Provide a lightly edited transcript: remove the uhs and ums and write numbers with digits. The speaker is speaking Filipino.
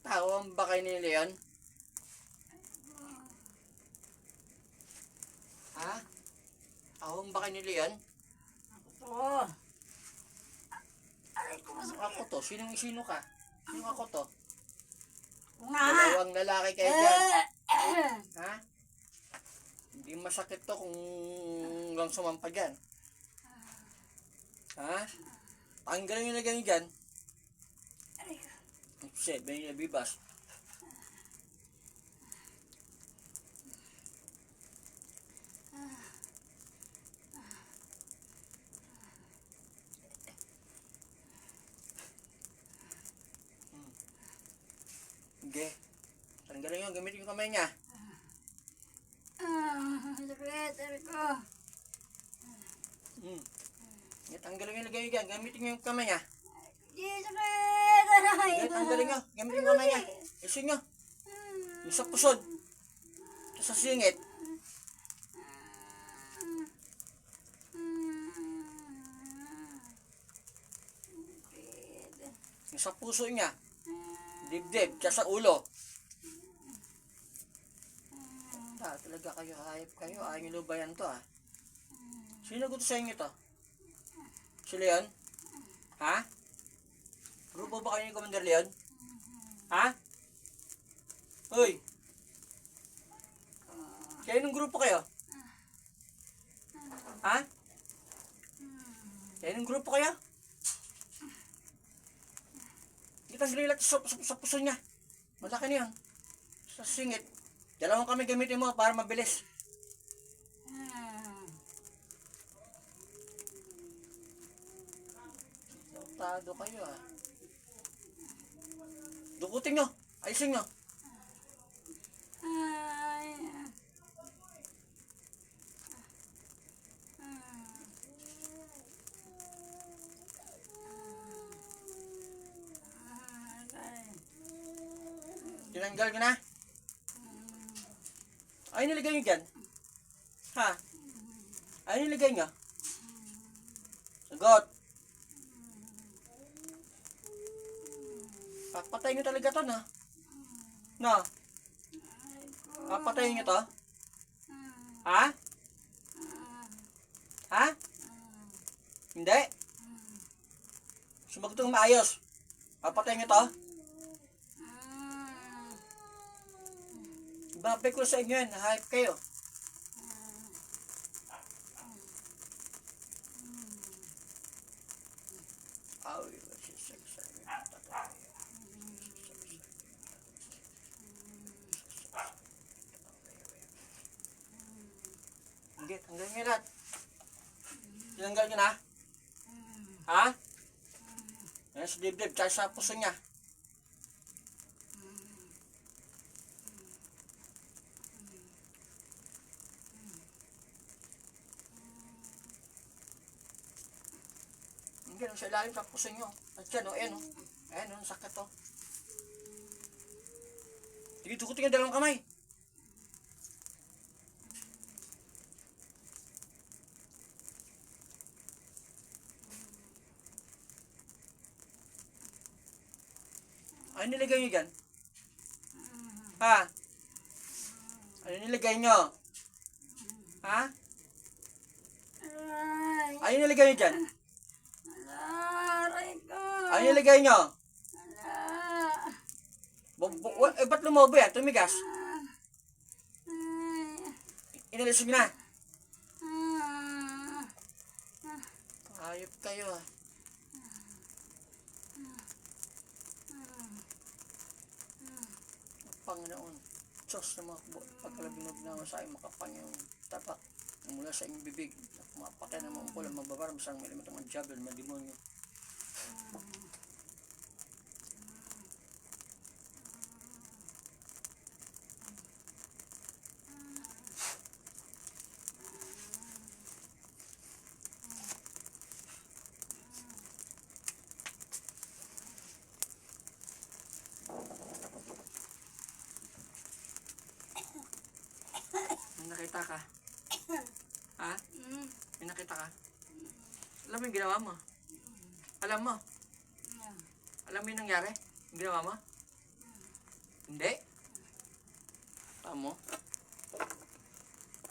Tawang ba kayo ni Leon? Ha? Tawang ba kayo ni Leon? Oo. Aray ko, masakit. Ako to? Sino ka? Sino ako to? Oo nga. Dalawang lalaki kayo dyan. Ha? Hindi masakit to kung lang sumampa dyan. Ha? Tanggalin yung lagay nyo dyan. Aray ko. Shit, may nabibas. Sige. Tanggalin nyo, gamitin yung kamay niya. Sakit, aray ko. Tanggalin yung lagay nyo dyan, gamitin nyo yung kamay niya. Di, sakit. Aray Sige, ko. tanggalin nyo, gamitin yung kamay niya. Isin nyo. Yung sa pusod. Ito sa singit. Yung sa puso niya. Dibdib, tsaka sa ulo. Talaga kayo, hayop kayo. Ayaw nyo lubayan to, ha? Sino gusto sa inyo to? Si Leon? Ha? Grupo ba kayo ni Commander Leon? Ha? Hoy! Kayo nung grupo kayo? Ha? Kayo nung grupo kayo? Kita sila sa puso niya. Malaki na yun. Sa singit. Dalawang kami gamitin mo para mabilis. Tado kayo, ha? Dukutin nyo. Ayusin nyo. Tinanggal nyo na. Ay, nilagay nyo dyan. Ha? Ay, nilagay nyo. Sagot. Papatayin nyo talaga to, no? No? Papatayin nyo to? Ha? Ha? Hindi? Sumagot ng maayos. Papatayin nyo to? Babay ko sa inyo yan. Hype kayo. Hindi, tanggalin nyo lahat. Tinanggal nyo na? Ha? Yan sa dibdib, tsaka sa puso niya. Hindi, sa ilalim sa puso nyo. At yan, o, ayan, o. Ayan, o, sakit, o. Sige, tukutin yung dalawang kamay. Ano nilagay nyo dyan? Ha? Ano nilagay nyo? Ha? Ano nilagay nyo dyan? Aray ko. Ano nilagay nyo? Ala. Ba't lumobo yan? Tumigas? Inalis nyo na. Ayop kayo, ha. Panginoon, Diyos na mga pagkalabinog naman sa aking makapanyang tapak na mula sa inyong bibig na pumapakya ng mga umpol ang mababaram sa milimitang mga diablo ng mga demonyo. Nakita ka? Ha? May nakita ka? Alam mo yung ginawa mo? Alam mo? Alam mo yung nangyari? Yung ginawa mo? Hindi? Tama mo?